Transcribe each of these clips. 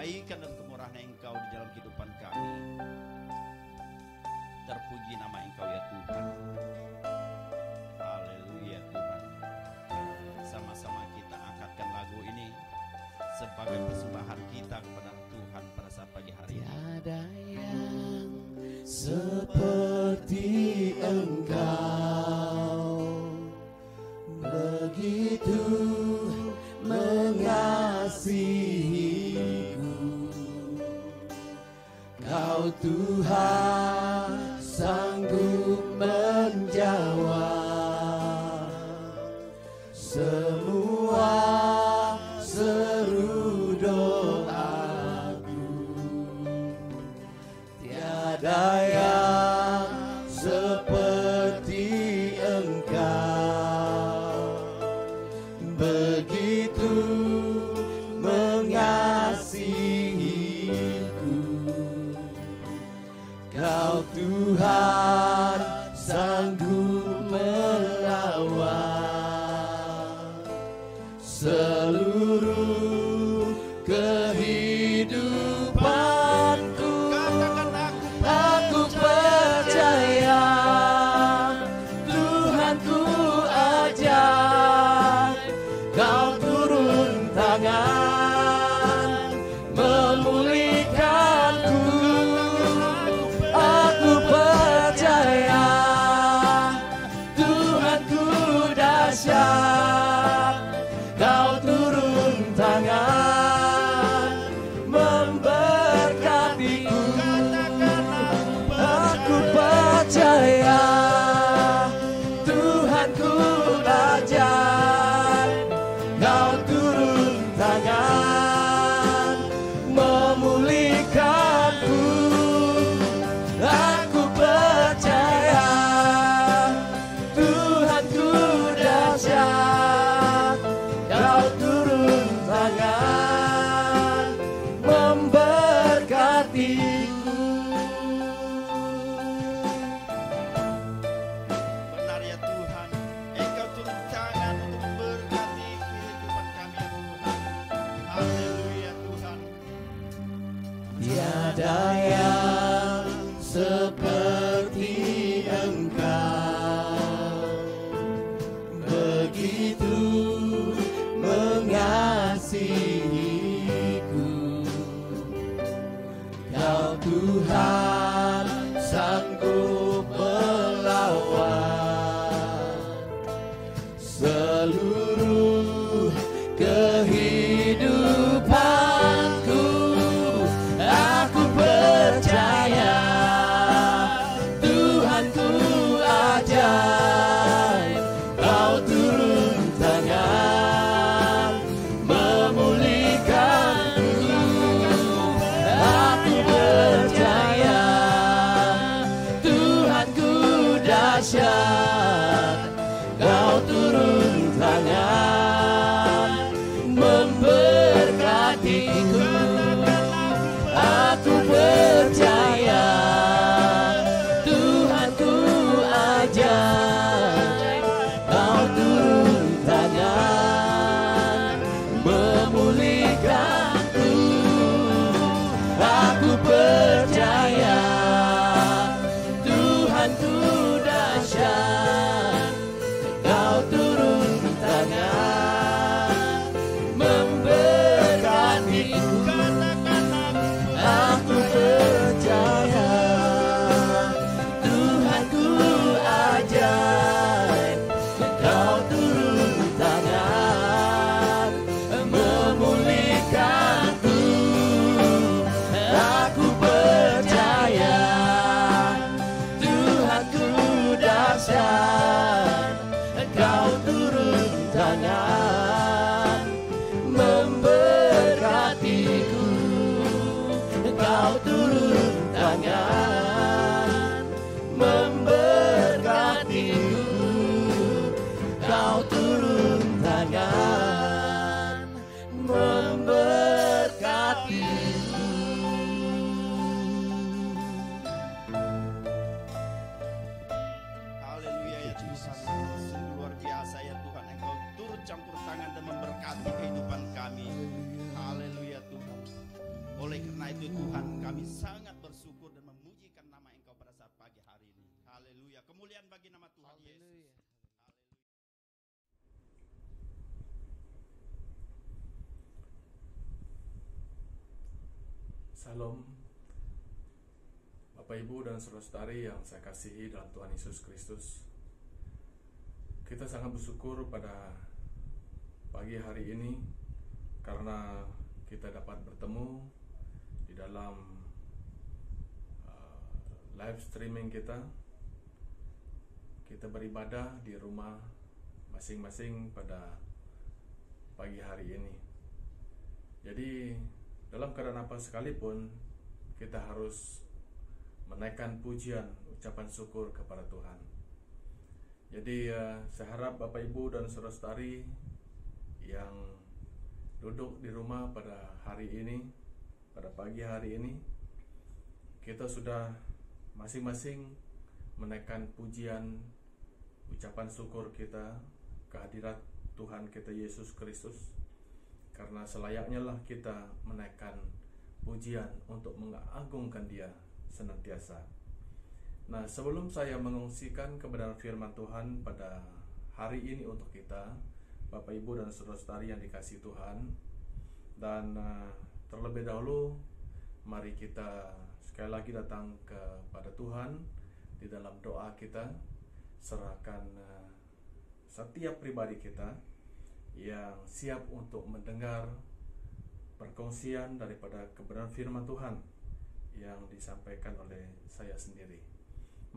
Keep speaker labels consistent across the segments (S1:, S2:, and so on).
S1: kebaikan dan kemurahan Engkau di dalam kehidupan kami. Terpuji nama Engkau ya Tuhan. Haleluya Tuhan. Sama-sama kita angkatkan lagu ini sebagai persembahan kita kepada Tuhan pada saat pagi hari ini.
S2: Tiada yang seperti Engkau, begitu mengasihiku. Kau Tuhan sanggup menjawab semua seru doaku. Tiada yang seperti Engkau, begitu mengasihiku. Kau Tuhan sanggup melawan seluruh kehidupanku. Aku percaya Tuhanku ajaib, Kau turun tangan memulihkanku. Aku percaya Tuhanku dahsyat, Kau turun tangan memberkatiku. Aku percaya Tuhanku ajaib, Kau turun tangan memulihkanku. Aku percaya Tuhanku dahsyat, Kau turun tangan memberkatiku.
S1: Benar ya Tuhan, Engkau turun tangan untuk memberkati kehidupan kami ya Tuhan. Haleluya Tuhan.
S2: Tiada yang seperti Engkau, begitu mengasihiku. Kau Tuhan sanggup melawan seluruh kehidupanku. Aku percaya Tuhanku ajaib, Kau turun tangan memulihkanku. Aku percaya
S1: Kami sangat bersyukur dan memujikan nama Engkau pada saat pagi hari ini. Haleluya. Kemuliaan bagi nama Tuhan Yesus. Haleluya.
S3: Salam Bapak Ibu dan saudara-saudari yang saya kasihi dalam Tuhan Yesus Kristus. Kita sangat bersyukur pada pagi hari ini karena kita dapat bertemu di dalam live streaming kita. Kita beribadah di rumah masing-masing pada pagi hari ini. Jadi dalam keadaan apa sekalipun, kita harus menaikkan pujian, ucapan syukur kepada Tuhan. Jadi saya harap Bapak Ibu dan saudara-saudari yang duduk di rumah pada hari ini, pada pagi hari ini, kita sudah masing-masing menaikkan pujian, ucapan syukur kita kehadirat Tuhan kita Yesus Kristus. Karena selayaknya lah kita menaikkan pujian untuk mengagungkan Dia senantiasa. Nah, sebelum saya mengungsikan kebenaran firman Tuhan pada hari ini untuk kita, Bapak Ibu dan saudara-saudari yang dikasihi Tuhan, dan terlebih dahulu mari kita sekali lagi datang kepada Tuhan di dalam doa kita, serahkan setiap pribadi kita yang siap untuk mendengar perkongsian daripada kebenaran firman Tuhan yang disampaikan oleh saya sendiri.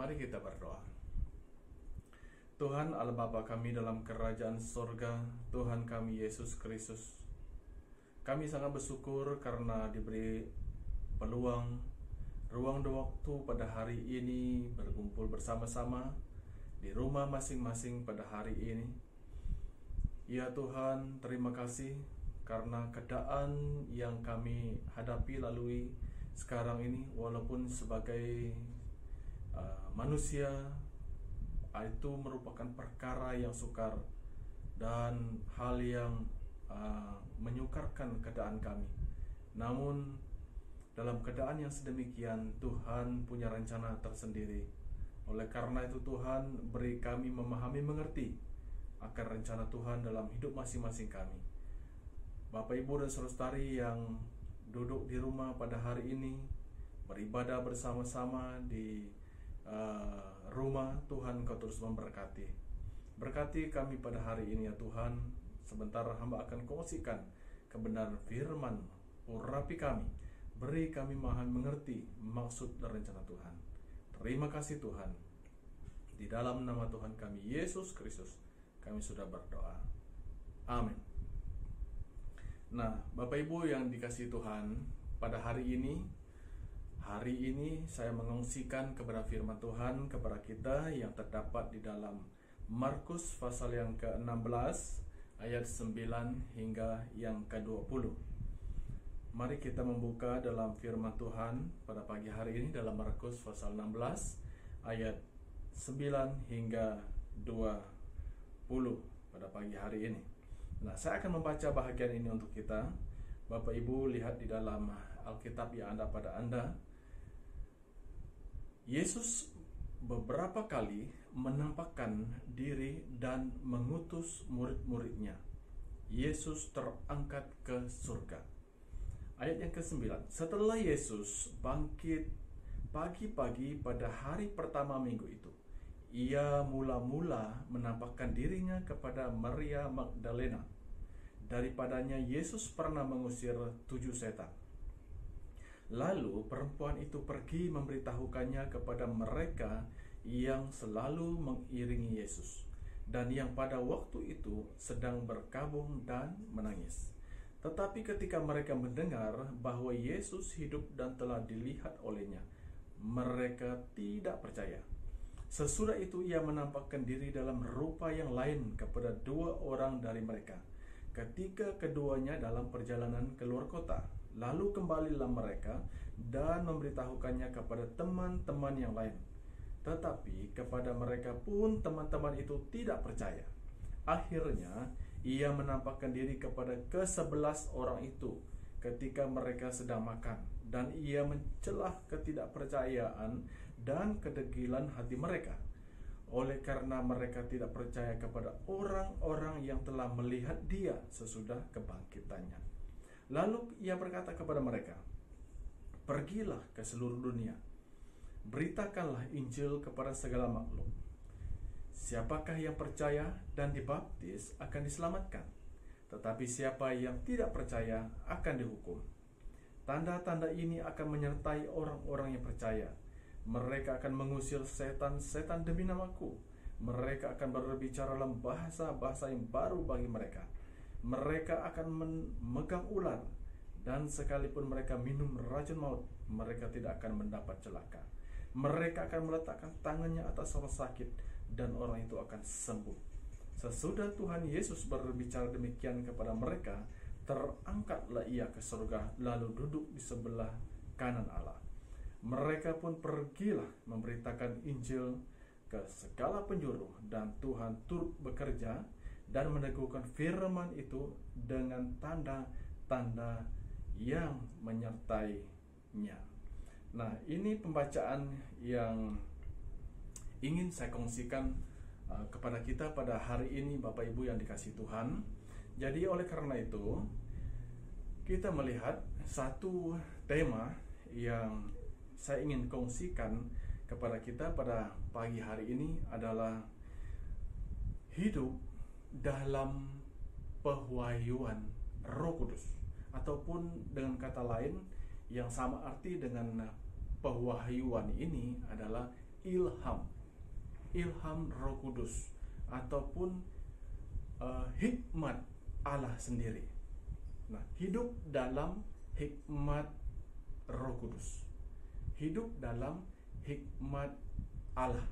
S3: Mari kita berdoa. Tuhan Allah Bapa kami dalam kerajaan sorga, Tuhan kami Yesus Kristus, kami sangat bersyukur karena diberi peluang, ruang dan waktu pada hari ini berkumpul bersama-sama di rumah masing-masing pada hari ini. Ya Tuhan, terima kasih karena keadaan yang kami hadapi lalui sekarang ini, walaupun sebagai manusia itu merupakan perkara yang sukar dan hal yang menyukarkan keadaan kami. Namun dalam keadaan yang sedemikian, Tuhan punya rencana tersendiri. Oleh karena itu Tuhan, beri kami memahami, mengerti akan rencana Tuhan dalam hidup masing-masing kami. Bapak Ibu dan saudara-saudari yang duduk di rumah pada hari ini, beribadah bersama-sama di rumah, Tuhan Kau terus memberkati. Berkati kami pada hari ini ya Tuhan. Sebentar hamba akan kongsikan kebenaran firman, urapi kami, beri kami memahami, mengerti maksud dan rencana Tuhan. Terima kasih Tuhan. Di dalam nama Tuhan kami Yesus Kristus kami sudah berdoa. Amin. Nah, Bapak Ibu yang dikasihi Tuhan, pada hari ini saya mengungsikan kebenaran firman Tuhan kepada kita yang terdapat di dalam Markus pasal yang ke-16 ayat 9 hingga yang ke-20. Mari kita membuka dalam firman Tuhan pada pagi hari ini dalam Markus pasal 16 ayat 9 hingga 20 pada pagi hari ini. Nah, saya akan membaca bahagian ini untuk kita. Bapak Ibu lihat di dalam Alkitab yang ada pada Anda. Yesus beberapa kali menampakkan diri dan mengutus murid-muridnya. Yesus terangkat ke surga. Ayat yang ke-9. Setelah Yesus bangkit pagi-pagi pada hari pertama minggu itu, Ia mula-mula menampakkan dirinya kepada Maria Magdalena. Daripadanya Yesus pernah mengusir 7 setan. Lalu perempuan itu pergi memberitahukannya kepada mereka yang selalu mengiringi Yesus, dan yang pada waktu itu sedang berkabung dan menangis. Tetapi ketika mereka mendengar bahwa Yesus hidup dan telah dilihat olehnya, mereka tidak percaya. Sesudah itu ia menampakkan diri dalam rupa yang lain kepada 2 orang dari mereka, ketika keduanya dalam perjalanan keluar kota. Lalu kembalilah mereka dan memberitahukannya kepada teman-teman yang lain. Tetapi kepada mereka pun teman-teman itu tidak percaya. Akhirnya ia menampakkan diri kepada ke-11 orang itu ketika mereka sedang makan, dan ia mencelah ketidakpercayaan dan kedegilan hati mereka. Oleh karena mereka tidak percaya kepada orang-orang yang telah melihat dia sesudah kebangkitannya. Lalu ia berkata kepada mereka, "Pergilah ke seluruh dunia, beritakanlah Injil kepada segala makhluk. Siapakah yang percaya dan dibaptis akan diselamatkan, tetapi siapa yang tidak percaya akan dihukum. Tanda-tanda ini akan menyertai orang-orang yang percaya. Mereka akan mengusir setan-setan demi namaku. Mereka akan berbicara dalam bahasa-bahasa yang baru bagi mereka. Mereka akan memegang ular, dan sekalipun mereka minum racun maut, mereka tidak akan mendapat celaka. Mereka akan meletakkan tangannya atas orang sakit, dan orang itu akan sembuh." Sesudah Tuhan Yesus berbicara demikian kepada mereka, terangkatlah ia ke surga, lalu duduk di sebelah kanan Allah. Mereka pun pergilah memberitakan Injil ke segala penjuru, dan Tuhan turut bekerja dan meneguhkan firman itu dengan tanda-tanda yang menyertainya. Nah, ini pembacaan yang ingin saya kongsikan kepada kita pada hari ini, Bapak Ibu yang dikasihi Tuhan. Jadi oleh karena itu, kita melihat satu tema yang saya ingin kongsikan kepada kita pada pagi hari ini adalah hidup dalam pewahyuan Roh Kudus, ataupun dengan kata lain yang sama arti dengan pewahyuan ini adalah ilham Roh Kudus, ataupun hikmat Allah sendiri. Nah, hidup dalam hikmat Roh Kudus, hidup dalam hikmat Allah.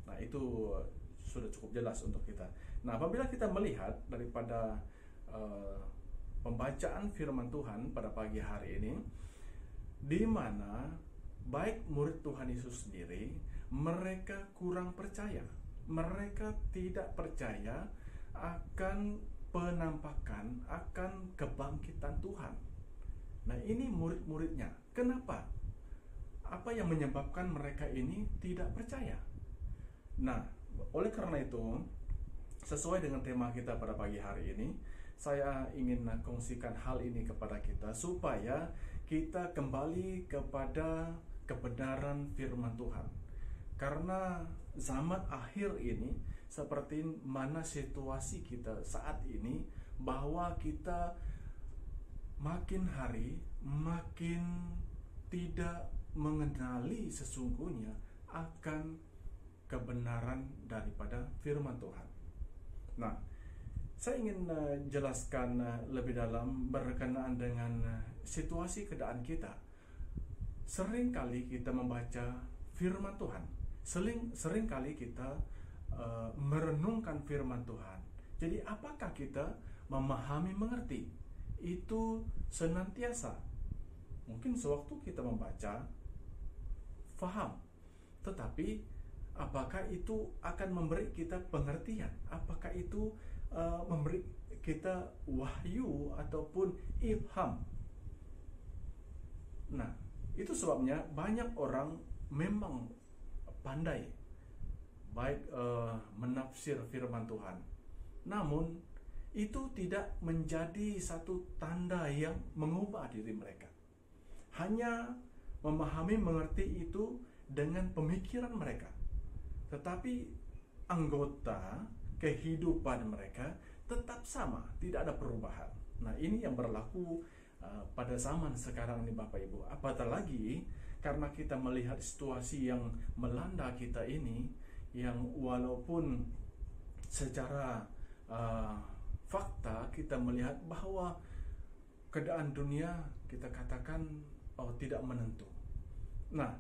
S3: Nah, itu sudah cukup jelas untuk kita. Nah, apabila kita melihat daripada pembacaan firman Tuhan pada pagi hari ini, di mana baik murid Tuhan Yesus sendiri, mereka kurang percaya. Mereka tidak percaya akan penampakan, akan kebangkitan Tuhan. Nah, ini murid-muridnya. Kenapa? Apa yang menyebabkan mereka ini tidak percaya? Nah, oleh karena itu, sesuai dengan tema kita pada pagi hari ini, saya ingin kongsikan hal ini kepada kita supaya kita kembali kepada kebenaran firman Tuhan. Karena zaman akhir ini, seperti mana situasi kita saat ini, bahwa kita makin hari makin tidak mengenali sesungguhnya akan kebenaran daripada firman Tuhan. Nah, saya ingin jelaskan lebih dalam berkenaan dengan situasi keadaan kita. Seringkali kita membaca firman Tuhan, seringkali kita merenungkan firman Tuhan. Jadi apakah kita memahami, mengerti? Itu senantiasa. Mungkin sewaktu kita membaca, faham. Tetapi apakah itu akan memberi kita pengertian? Apakah itu memberi kita wahyu ataupun ilham? Nah, itu sebabnya banyak orang memang pandai baik menafsir firman Tuhan, namun itu tidak menjadi satu tanda yang mengubah diri mereka. Hanya memahami, mengerti itu dengan pemikiran mereka, tetapi anggota kehidupan mereka tetap sama, tidak ada perubahan. Nah, ini yang berlaku pada zaman sekarang ini, Bapak Ibu. Apatah lagi karena kita melihat situasi yang melanda kita ini, yang walaupun secara fakta kita melihat bahwa keadaan dunia kita katakan tidak menentu. Nah,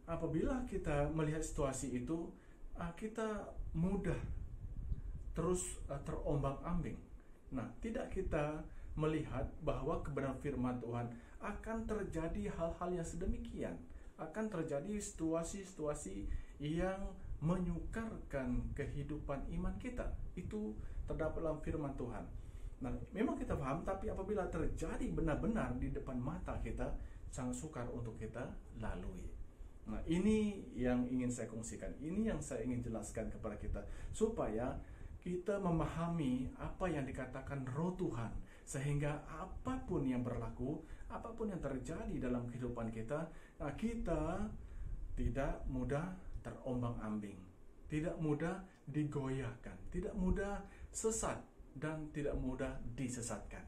S3: apabila kita melihat situasi itu, kita mudah terus terombang-ambing. Nah, tidak kita melihat bahwa kebenaran firman Tuhan akan terjadi hal-hal yang sedemikian, akan terjadi situasi-situasi yang menyukarkan kehidupan iman kita. Itu terdapat dalam firman Tuhan. Nah, memang kita paham, tapi apabila terjadi benar-benar di depan mata kita, sangat sukar untuk kita lalui. Nah, ini yang ingin saya kongsikan, ini yang saya ingin jelaskan kepada kita, supaya kita memahami apa yang dikatakan Roh Tuhan, sehingga apapun yang berlaku, apapun yang terjadi dalam kehidupan kita, nah, kita tidak mudah terombang-ambing, tidak mudah digoyahkan, tidak mudah sesat, dan tidak mudah disesatkan.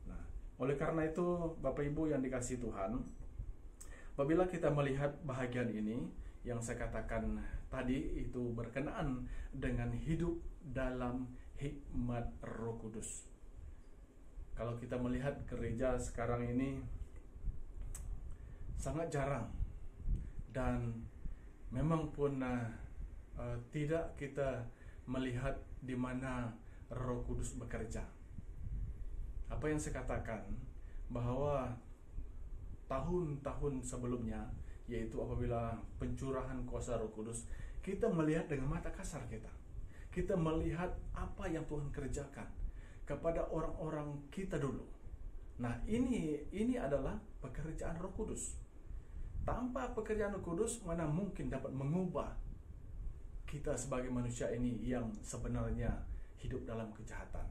S3: Nah, oleh karena itu, Bapak Ibu yang dikasihi Tuhan, apabila kita melihat bahagian ini yang saya katakan tadi, itu berkenaan dengan hidup dalam hikmat Roh Kudus. Kalau kita melihat gereja sekarang ini sangat jarang, dan memang pun tidak kita melihat di mana Roh Kudus bekerja. Apa yang saya katakan, bahwa tahun-tahun sebelumnya, yaitu apabila pencurahan kuasa Roh Kudus, kita melihat dengan mata kasar kita. Kita melihat apa yang Tuhan kerjakan kepada orang-orang kita dulu. Nah, ini adalah pekerjaan Roh Kudus. Tanpa pekerjaan Roh Kudus, mana mungkin dapat mengubah kita sebagai manusia ini yang sebenarnya hidup dalam kejahatan.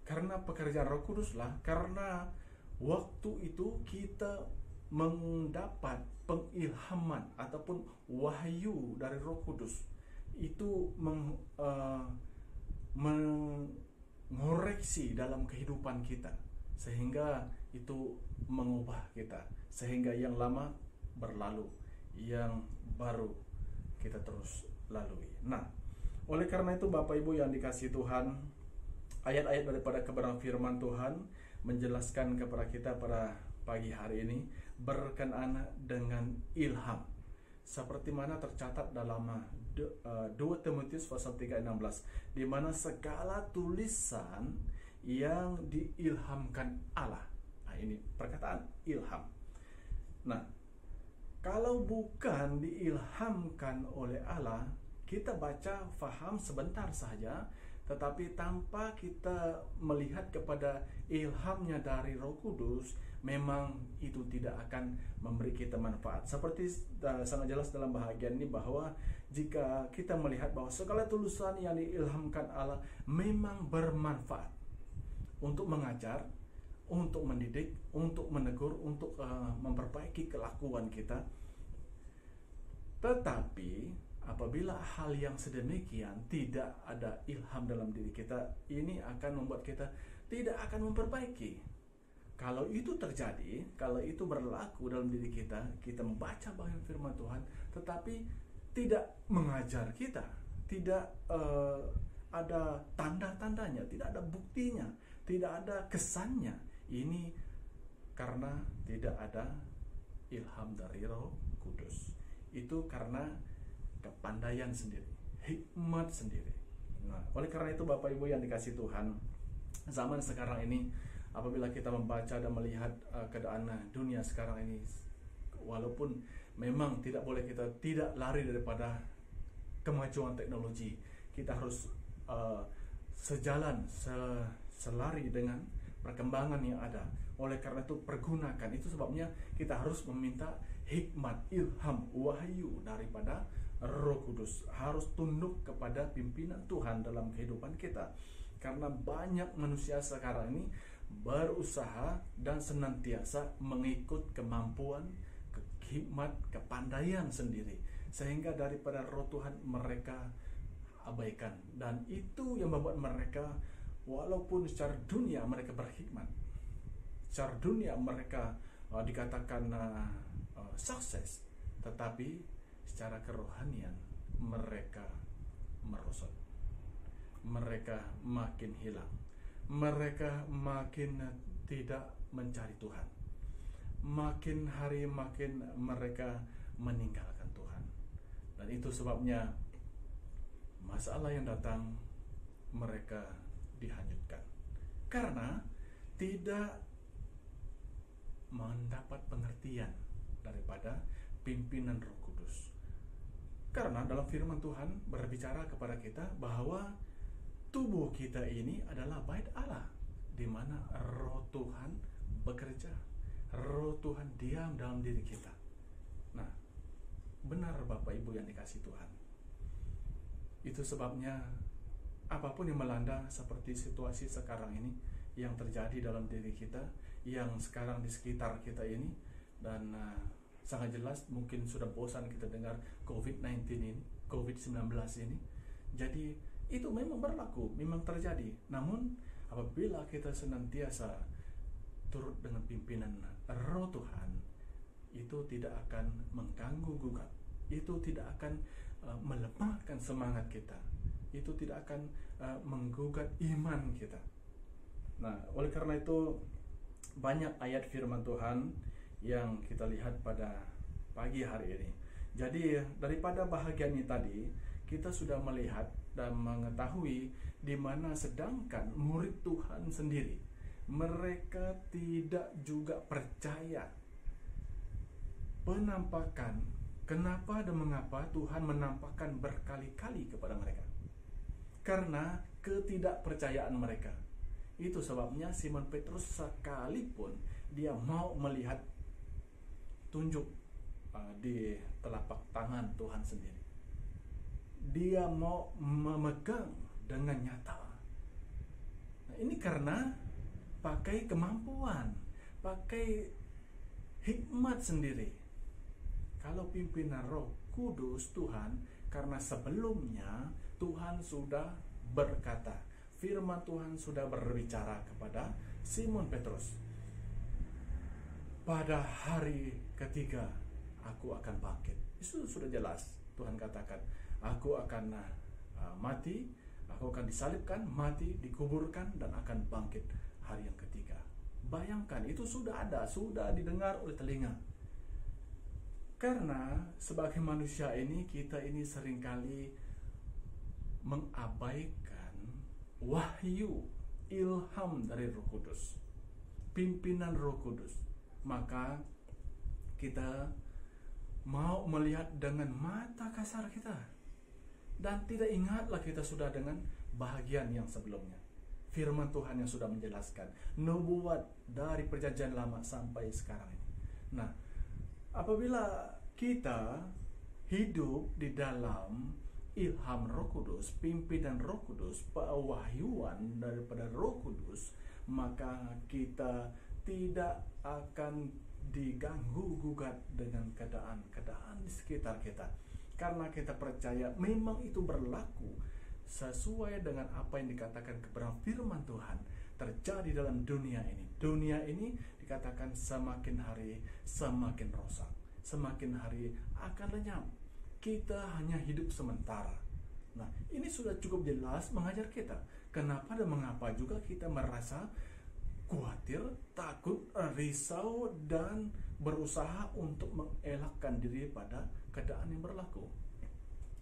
S3: Karena pekerjaan Roh Kuduslah, karena waktu itu kita mendapat pengilhaman ataupun wahyu dari Roh Kudus, itu mengoreksi dalam kehidupan kita, sehingga itu mengubah kita, sehingga yang lama berlalu, yang baru kita terus lalui. Nah, oleh karena itu Bapak Ibu yang dikasihi Tuhan, ayat-ayat daripada kebenaran firman Tuhan menjelaskan kepada kita pada pagi hari ini berkenaan dengan ilham, seperti mana tercatat dalam 2 Timotius pasal 3:16, di mana segala tulisan yang diilhamkan Allah. Nah, ini perkataan ilham. Nah, kalau bukan diilhamkan oleh Allah, kita baca faham sebentar saja, tetapi tanpa kita melihat kepada ilhamnya dari Roh Kudus, memang itu tidak akan memberi kita manfaat. Seperti sangat jelas dalam bahagian ini, bahwa jika kita melihat bahwa segala tulisan yang diilhamkan Allah memang bermanfaat untuk mengajar, untuk mendidik, untuk menegur, untuk memperbaiki kelakuan kita. Tetapi apabila hal yang sedemikian tidak ada ilham dalam diri kita, ini akan membuat kita tidak akan memperbaiki. Kalau itu terjadi, kalau itu berlaku dalam diri kita, kita membaca bagian firman Tuhan, tetapi tidak mengajar kita, tidak ada tanda-tandanya, tidak ada buktinya, tidak ada kesannya, ini karena tidak ada ilham dari Roh Kudus. Itu karena kepandaian sendiri, hikmat sendiri. Nah, oleh karena itu Bapak Ibu yang dikasihi Tuhan, zaman sekarang ini, apabila kita membaca dan melihat keadaan dunia sekarang ini, walaupun memang tidak boleh kita tidak lari daripada kemajuan teknologi, kita harus sejalan, selari dengan perkembangan yang ada. Oleh karena itu pergunakan, itu sebabnya kita harus meminta hikmat, ilham, wahyu daripada Roh Kudus, harus tunduk kepada pimpinan Tuhan dalam kehidupan kita. Karena banyak manusia sekarang ini berusaha dan senantiasa mengikut kemampuan, hikmat, kepandaian sendiri, sehingga daripada Roh Tuhan mereka abaikan. Dan itu yang membuat mereka, walaupun secara dunia mereka berhikmat, secara dunia mereka dikatakan sukses, tetapi secara kerohanian mereka merosot, mereka makin hilang, mereka makin tidak mencari Tuhan, makin hari makin mereka meninggalkan Tuhan. Dan itu sebabnya masalah yang datang, mereka dihanyutkan karena tidak mendapat pengertian daripada pimpinan Roh Kudus. Karena dalam firman Tuhan berbicara kepada kita bahwa tubuh kita ini adalah bait Allah, di mana Roh Tuhan bekerja, Roh Tuhan diam dalam diri kita. Nah, benar Bapak Ibu yang dikasihi Tuhan. Itu sebabnya apapun yang melanda seperti situasi sekarang ini yang terjadi dalam diri kita, yang sekarang di sekitar kita ini, dan sangat jelas mungkin sudah bosan kita dengar COVID-19 ini, COVID-19 ini. Jadi itu memang berlaku, memang terjadi. Namun apabila kita senantiasa turut dengan pimpinan Roh Tuhan, itu tidak akan mengganggu gugat, itu tidak akan melemahkan semangat kita, itu tidak akan menggugat iman kita. Nah, oleh karena itu banyak ayat firman Tuhan yang kita lihat pada pagi hari ini. Jadi daripada bahagian ini tadi, kita sudah melihat dan mengetahui di mana sedangkan murid Tuhan sendiri, mereka tidak juga percaya penampakan. Kenapa dan mengapa Tuhan menampakkan berkali-kali kepada mereka? Karena ketidakpercayaan mereka. Itu sebabnya Simon Petrus sekalipun dia mau melihat tunjuk di telapak tangan Tuhan sendiri, dia mau memegang dengan nyata. Nah, ini karena pakai kemampuan, pakai hikmat sendiri. Kalau pimpinan Roh Kudus Tuhan, karena sebelumnya Tuhan sudah berkata, firman Tuhan sudah berbicara kepada Simon Petrus, pada hari ketiga aku akan bangkit. Itu sudah jelas. Tuhan katakan, aku akan mati, aku akan disalibkan, mati, dikuburkan, dan akan bangkit hari yang ketiga. Bayangkan, itu sudah ada, sudah didengar oleh telinga. Karena sebagai manusia ini, kita ini seringkali mengabaikan wahyu, ilham dari Roh Kudus, pimpinan Roh Kudus. Maka kita mau melihat dengan mata kasar kita, dan tidak ingatlah kita sudah dengan bahagian yang sebelumnya, firman Tuhan yang sudah menjelaskan nubuat dari perjanjian lama sampai sekarang ini. Nah, apabila kita hidup di dalam ilham Roh Kudus, pimpinan Roh Kudus, pewahyuan daripada Roh Kudus, maka kita tidak akan diganggu gugat dengan keadaan di sekitar kita, karena kita percaya memang itu berlaku sesuai dengan apa yang dikatakan kebenaran firman Tuhan terjadi dalam dunia ini. Dunia ini dikatakan semakin hari semakin rosak, semakin hari akan lenyap. Kita hanya hidup sementara. Nah, ini sudah cukup jelas mengajar kita kenapa dan mengapa juga kita merasa khawatir, takut, risau, dan berusaha untuk mengelakkan diri pada keadaan yang berlaku.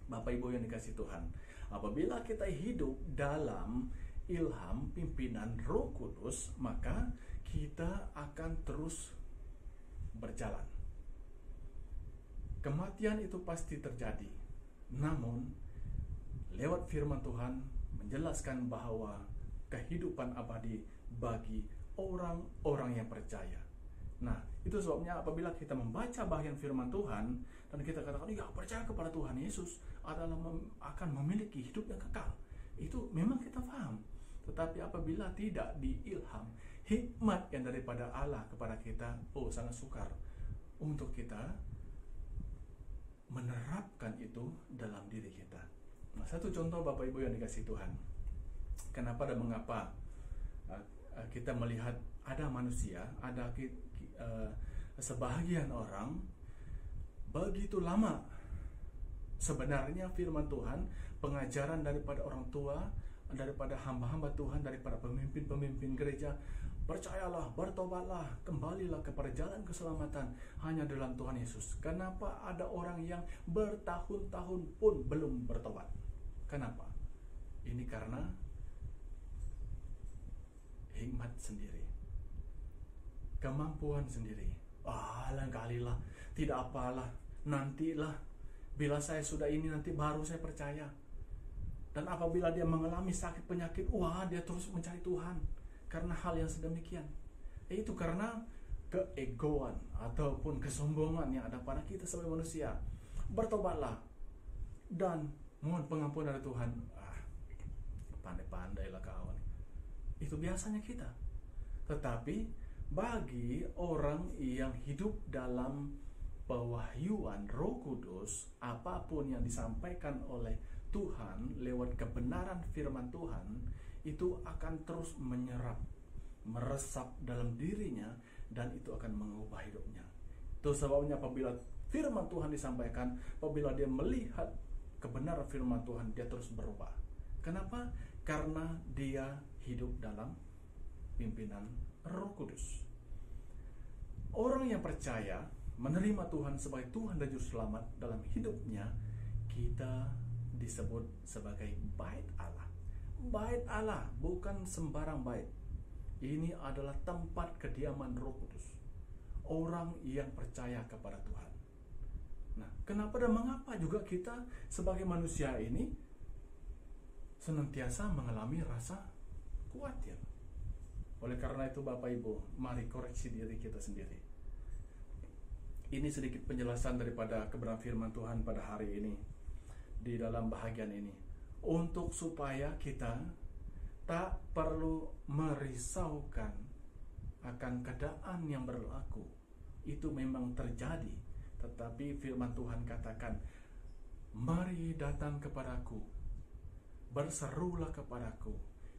S3: Bapak Ibu yang dikasihi Tuhan, apabila kita hidup dalam ilham pimpinan Roh Kudus, maka kita akan terus berjalan. Kematian itu pasti terjadi, namun lewat firman Tuhan menjelaskan bahwa kehidupan abadi bagi orang-orang yang percaya. Nah, itu sebabnya apabila kita membaca bagian firman Tuhan dan kita katakan, ya, percaya kepada Tuhan Yesus adalah akan memiliki hidup yang kekal, itu memang kita paham. Tetapi apabila tidak diilham hikmat yang daripada Allah kepada kita, sangat sukar untuk kita menerapkan itu dalam diri kita. Nah, satu contoh Bapak Ibu yang dikasihi Tuhan, kenapa dan mengapa kita melihat ada manusia, ada sebahagian orang begitu lama sebenarnya firman Tuhan, pengajaran daripada orang tua, daripada hamba-hamba Tuhan, daripada pemimpin-pemimpin gereja, percayalah, bertobatlah, kembalilah kepada jalan keselamatan hanya dalam Tuhan Yesus. Kenapa ada orang yang bertahun-tahun pun belum bertobat? Kenapa? Ini karena hikmat sendiri, kemampuan sendiri. Lain kalilah, tidak apalah, nantilah, bila saya sudah ini nanti baru saya percaya. Dan apabila dia mengalami sakit penyakit, dia terus mencari Tuhan karena hal yang sedemikian. Itu karena keegoan ataupun kesombongan yang ada pada kita sebagai manusia. Bertobatlah dan mohon pengampunan dari Tuhan. Pandai-pandailah kawan. Itu biasanya kita. Tetapi bagi orang yang hidup dalam pewahyuan Roh Kudus, apapun yang disampaikan oleh Tuhan lewat kebenaran firman Tuhan itu akan terus menyerap, meresap dalam dirinya, dan itu akan mengubah hidupnya. Itu sebabnya apabila firman Tuhan disampaikan, apabila dia melihat kebenaran firman Tuhan, dia terus berubah. Kenapa? Karena dia hidup dalam pimpinan Roh Kudus. Orang yang percaya menerima Tuhan sebagai Tuhan dan Juru Selamat dalam hidupnya, kita disebut sebagai bait Allah. Bait Allah bukan sembarang bait. Ini adalah tempat kediaman Roh Kudus. Orang yang percaya kepada Tuhan. Nah, kenapa dan mengapa juga kita sebagai manusia ini senantiasa mengalami rasa khawatir? Oleh karena itu Bapak Ibu, mari koreksi diri kita sendiri. Ini sedikit penjelasan daripada kebenaran firman Tuhan pada hari ini, di dalam bahagian ini, untuk supaya kita tak perlu merisaukan akan keadaan yang berlaku. Itu memang terjadi, tetapi firman Tuhan katakan, mari datang kepadaku, berserulah kepadaku,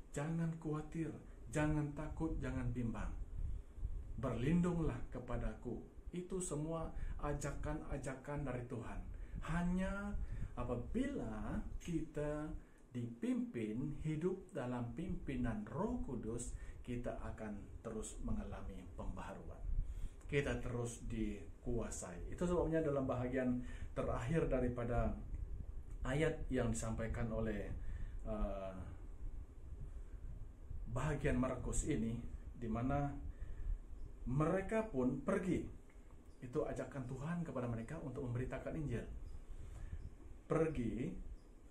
S3: jangan khawatir, jangan takut, jangan bimbang, berlindunglah kepadaku. Itu semua ajakan-ajakan dari Tuhan. Hanya apabila kita dipimpin, hidup dalam pimpinan Roh Kudus, kita akan terus mengalami pembaharuan. Kita terus dikuasai. Itu sebabnya dalam bahagian terakhir daripada ayat yang disampaikan oleh bahagian Markus ini, di mana mereka pun pergi. Itu ajakan Tuhan kepada mereka untuk memberitakan Injil. Pergi,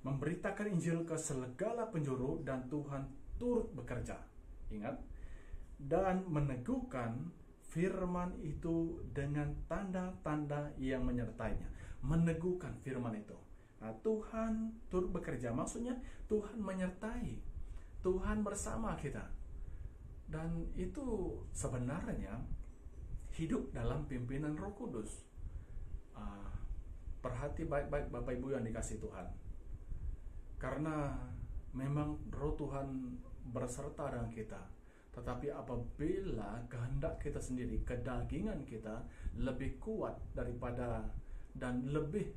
S3: memberitakan Injil ke segala penjuru, dan Tuhan turut bekerja. Ingat, dan meneguhkan firman itu dengan tanda-tanda yang menyertainya. Meneguhkan firman itu. Nah, Tuhan turut bekerja, maksudnya Tuhan menyertai, Tuhan bersama kita. Dan itu sebenarnya hidup dalam pimpinan Roh Kudus. Perhati baik-baik Bapak Ibu yang dikasihi Tuhan. Karena memang Roh Tuhan berserta dengan kita. Tetapi apabila kehendak kita sendiri, kedagingan kita lebih kuat daripada dan lebih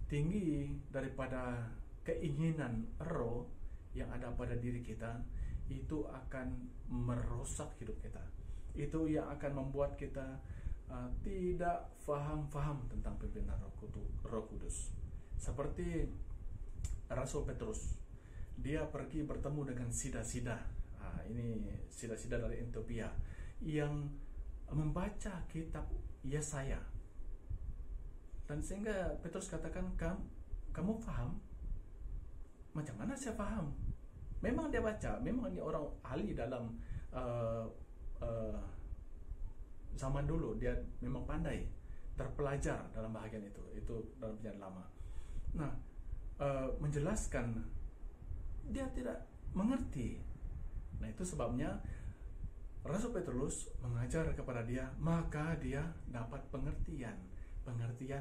S3: tinggi daripada keinginan roh yang ada pada diri kita, itu akan merusak hidup kita. Itu yang akan membuat kita tidak faham tentang pimpinan Roh Kudus. Seperti Rasul Petrus, dia pergi bertemu dengan sida-sida. Ini sida-sida dari Ethiopia yang membaca kitab Yesaya. Dan sehingga Petrus katakan, kamu paham? Macam mana saya paham? Memang dia baca, memang dia orang ahli dalam zaman dulu, dia memang pandai, terpelajar dalam bahagian itu dalam perjanjian lama. Nah, menjelaskan, dia tidak mengerti. Nah, itu sebabnya Rasul Petrus mengajar kepada dia, maka dia dapat pengertian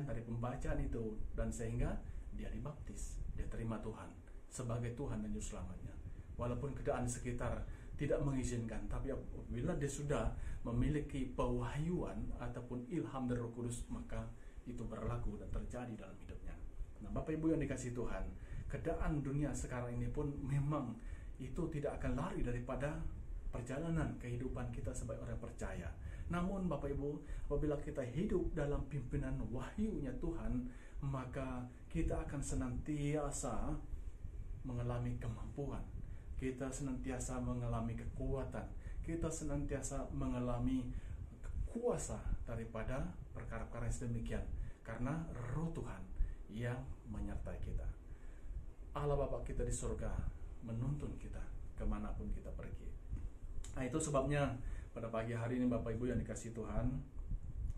S3: dari pembacaan itu, dan sehingga dia dibaptis, dia terima Tuhan sebagai Tuhan dan Juru Selamatnya. Walaupun keadaan sekitar tidak mengizinkan, tapi apabila dia sudah memiliki pewahyuan ataupun ilham dari Roh Kudus, maka itu berlaku dan terjadi dalam hidupnya. Nah, Bapak Ibu yang dikasihi Tuhan, keadaan dunia sekarang ini pun memang itu tidak akan lari daripada perjalanan kehidupan kita sebagai orang percaya. Namun Bapak Ibu, apabila kita hidup dalam pimpinan wahyunya Tuhan, maka kita akan senantiasa mengalami kemampuan, kita senantiasa mengalami kekuatan, kita senantiasa mengalami kuasa daripada perkara-perkara yang sedemikian, karena Roh Tuhan yang menyertai kita. Allah Bapa kita di surga menuntun kita kemanapun kita pergi. Nah, itu sebabnya pada pagi hari ini Bapak Ibu yang dikasihi Tuhan,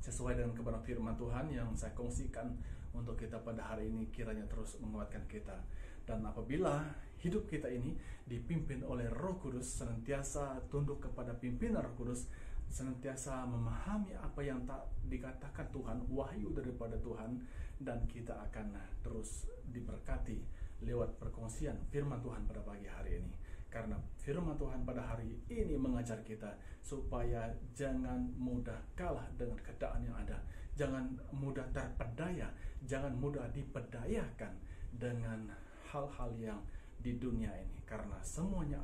S3: sesuai dengan kebenaran firman Tuhan yang saya kongsikan untuk kita pada hari ini, kiranya terus menguatkan kita. Dan apabila hidup kita ini dipimpin oleh Roh Kudus, senantiasa tunduk kepada pimpinan Roh Kudus, senantiasa memahami apa yang tak dikatakan Tuhan, wahyu daripada Tuhan, dan kita akan terus diberkati lewat perkongsian firman Tuhan pada pagi hari ini. Karena firman Tuhan pada hari ini mengajar kita supaya jangan mudah kalah dengan keadaan yang ada, jangan mudah terpedaya, jangan mudah dipedayakan dengan hal-hal yang di dunia ini, karena semuanya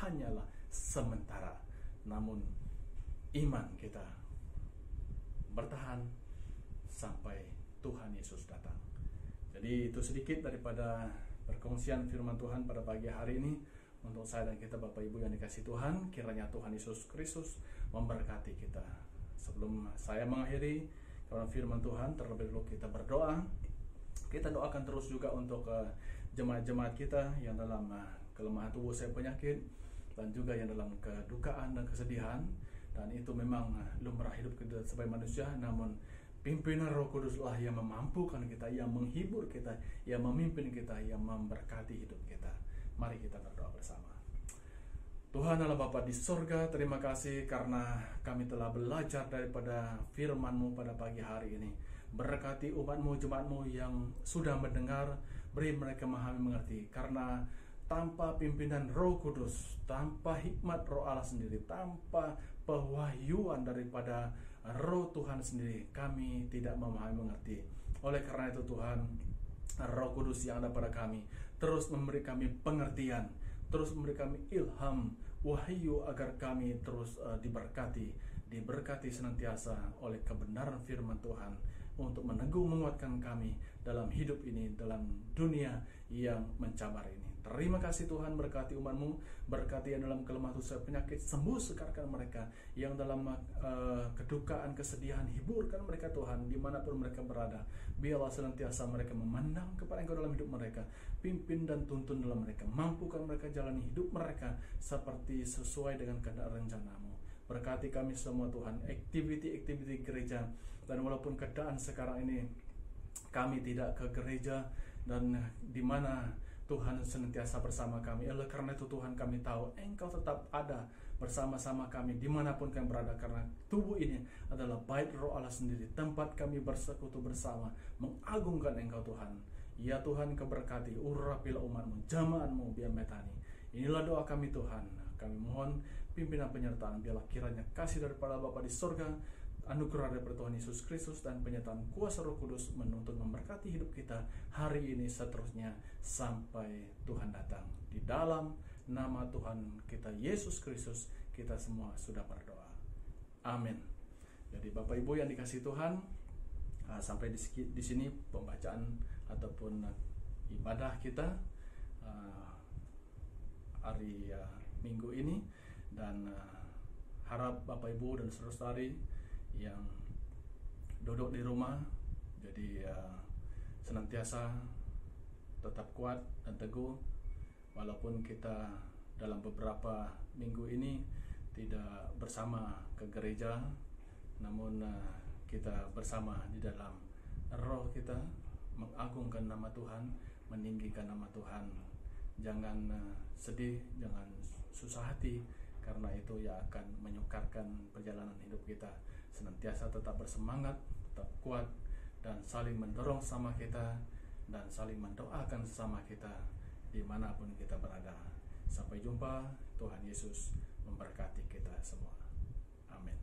S3: hanyalah sementara. Namun iman kita bertahan sampai Tuhan Yesus datang. Jadi itu sedikit daripada perkongsian firman Tuhan pada pagi hari ini untuk saya dan kita Bapak Ibu yang dikasihi Tuhan. Kiranya Tuhan Yesus Kristus memberkati kita. Sebelum saya mengakhiri karena firman Tuhan, terlebih dahulu kita berdoa. Kita doakan terus juga untuk jemaat-jemaat kita yang dalam kelemahan tubuh saya penyakit, dan juga yang dalam kedukaan dan kesedihan. Dan itu memang lumrah hidup kita sebagai manusia, namun pimpinan Roh Kuduslah yang memampukan kita, yang menghibur kita, yang memimpin kita, yang memberkati hidup kita. Mari kita berdoa bersama. Tuhan Allah Bapa di sorga, terima kasih karena kami telah belajar daripada firman-Mu pada pagi hari ini. Berkati umat-Mu, jemaat-Mu yang sudah mendengar, beri mereka memahami mengerti. Karena tanpa pimpinan Roh Kudus, tanpa hikmat Roh Allah sendiri, tanpa pewahyuan daripada Roh Tuhan sendiri, kami tidak memahami mengerti. Oleh karena itu Tuhan, Roh Kudus yang ada pada kami terus memberi kami pengertian, terus memberi kami ilham, wahyu, agar kami terus diberkati senantiasa oleh kebenaran firman Tuhan, untuk meneguh menguatkan kami dalam hidup ini, dalam dunia yang mencabar ini. Terima kasih Tuhan, berkati umat-Mu, berkati yang dalam kelemahan susah penyakit, sembuh sekarkan mereka, yang dalam kedukaan, kesedihan, hiburkan mereka Tuhan, dimanapun mereka berada. Biarlah senantiasa mereka memandang kepada Engkau dalam hidup mereka, pimpin dan tuntun dalam mereka, mampukan mereka jalani hidup mereka seperti sesuai dengan kehendak rencana-Mu. Berkati kami semua Tuhan, aktiviti-aktiviti gereja, dan walaupun keadaan sekarang ini kami tidak ke gereja, dan di mana Tuhan senantiasa bersama kami. Oleh karena itu Tuhan, kami tahu Engkau tetap ada bersama-sama kami dimanapun kami berada, karena tubuh ini adalah bait Roh Allah sendiri, tempat kami bersekutu bersama mengagungkan Engkau Tuhan. Ya Tuhan, keberkati urapilah umat-Mu, jamaat-Mu biar metani. Inilah doa kami Tuhan. Kami mohon pimpinan penyertaan, biarlah kiranya kasih daripada Bapa di surga, anugerah daripada Tuhan Yesus Kristus, dan penyertaan kuasa Roh Kudus menuntun memberkati hidup kita hari ini seterusnya sampai Tuhan datang. Di dalam nama Tuhan kita Yesus Kristus kita semua sudah berdoa. Amin. Jadi Bapak Ibu yang dikasihi Tuhan, sampai di sini pembacaan ataupun ibadah kita hari Minggu ini, dan harap Bapak Ibu dan saudara-saudari yang duduk di rumah jadi senantiasa tetap kuat dan teguh, walaupun kita dalam beberapa minggu ini tidak bersama ke gereja, namun kita bersama di dalam roh kita mengagungkan nama Tuhan, meninggikan nama Tuhan. Jangan sedih, jangan susah hati, karena itu ya akan menyukarkan perjalanan hidup kita. Senantiasa tetap bersemangat, tetap kuat, dan saling mendorong sama kita, dan saling mendoakan sama kita dimanapun kita berada. Sampai jumpa. Tuhan Yesus memberkati kita semua. Amin.